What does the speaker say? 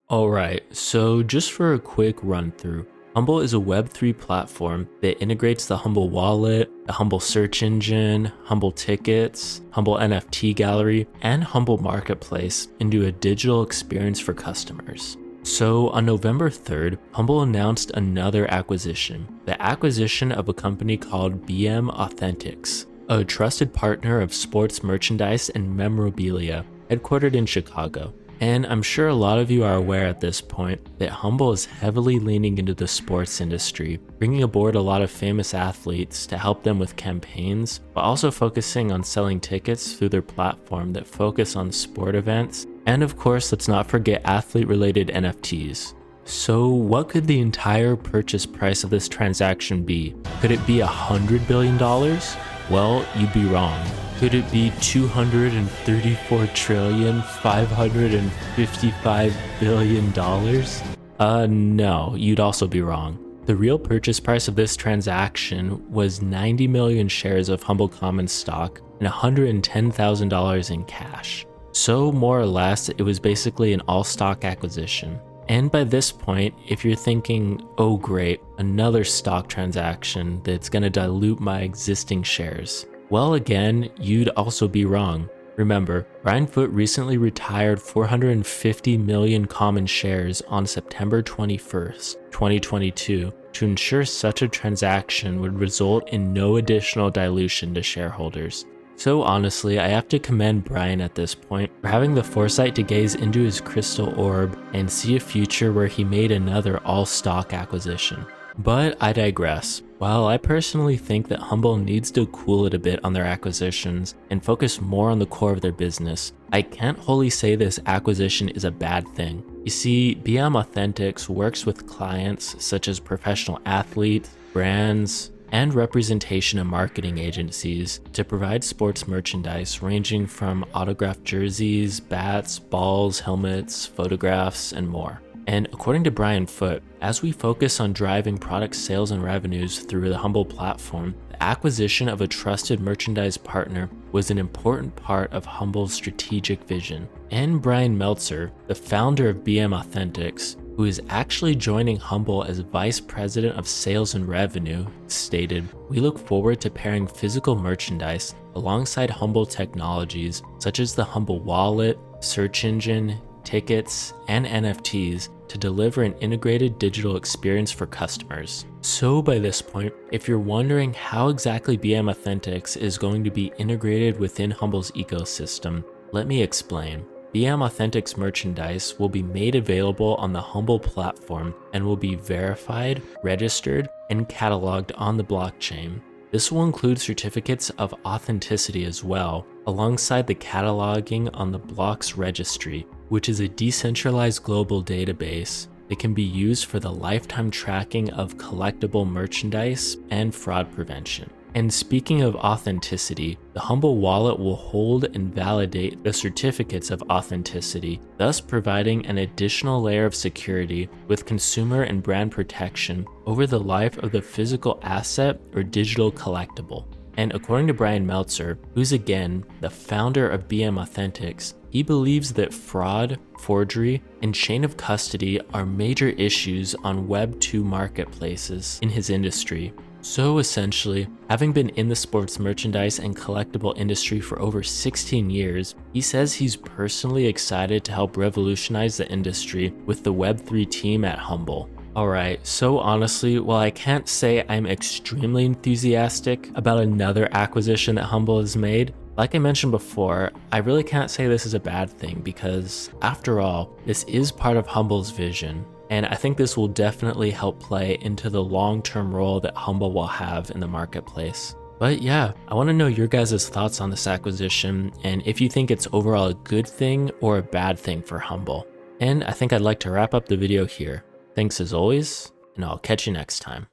Alright, so just for a quick run through, HUMBL is a Web3 platform that integrates the HUMBL wallet, the HUMBL search engine, HUMBL tickets, HUMBL NFT gallery, and HUMBL marketplace into a digital experience for customers. So on November 3rd, HUMBL announced another acquisition, the acquisition of a company called BM Authentics, a trusted partner of sports merchandise and memorabilia headquartered in Chicago. And I'm sure a lot of you are aware at this point that HUMBL is heavily leaning into the sports industry, bringing aboard a lot of famous athletes to help them with campaigns, but also focusing on selling tickets through their platform that focus on sport events. And of course, let's not forget athlete-related NFTs. So what could the entire purchase price of this transaction be? Could it be $100 billion? Well, you'd be wrong. Could it be $234,555,000,000,000? No, you'd also be wrong. The real purchase price of this transaction was 90 million shares of HUMBL common stock and $110,000 in cash. So more or less, it was basically an all-stock acquisition. And by this point, if you're thinking, oh great, another stock transaction that's gonna dilute my existing shares, well, again, you'd also be wrong. Remember, Brian Foote recently retired 450 million common shares on September 21st, 2022, to ensure such a transaction would result in no additional dilution to shareholders. So honestly, I have to commend Brian at this point for having the foresight to gaze into his crystal orb and see a future where he made another all-stock acquisition. But I digress. While I personally think that HUMBL needs to cool it a bit on their acquisitions and focus more on the core of their business, I can't wholly say this acquisition is a bad thing. You see, BM Authentics works with clients such as professional athletes, brands, and representation and marketing agencies to provide sports merchandise ranging from autographed jerseys, bats, balls, helmets, photographs, and more. And according to Brian Foote, as we focus on driving product sales and revenues through the HUMBL platform, the acquisition of a trusted merchandise partner was an important part of HUMBL's strategic vision. And Brian Meltzer, the founder of BM Authentics, who is actually joining HUMBL as Vice President of Sales and Revenue, stated, "We look forward to pairing physical merchandise alongside HUMBL technologies such as the HUMBL wallet, search engine, tickets, and NFTs to deliver an integrated digital experience for customers." So by this point, if you're wondering how exactly BM Authentics is going to be integrated within HUMBL's ecosystem, let me explain. BM Authentics merchandise will be made available on the HUMBL platform and will be verified, registered, and cataloged on the blockchain. This will include certificates of authenticity as well, alongside the cataloging on the Blocks registry, which is a decentralized global database that can be used for the lifetime tracking of collectible merchandise and fraud prevention. And speaking of authenticity, the HUMBL wallet will hold and validate the certificates of authenticity, thus providing an additional layer of security with consumer and brand protection over the life of the physical asset or digital collectible. And according to Brian Meltzer, who's again the founder of BM Authentics, he believes that fraud, forgery, and chain of custody are major issues on Web 2 marketplaces in his industry. So essentially, having been in the sports merchandise and collectible industry for over 16 years, he says he's personally excited to help revolutionize the industry with the Web3 team at HUMBL. Alright, so honestly, while I can't say I'm extremely enthusiastic about another acquisition that HUMBL has made, like I mentioned before, I really can't say this is a bad thing because, after all, this is part of HUMBL's vision. And I think this will definitely help play into the long-term role that HUMBL will have in the marketplace. But yeah, I want to know your guys' thoughts on this acquisition and if you think it's overall a good thing or a bad thing for HUMBL. And I think I'd like to wrap up the video here. Thanks as always, and I'll catch you next time.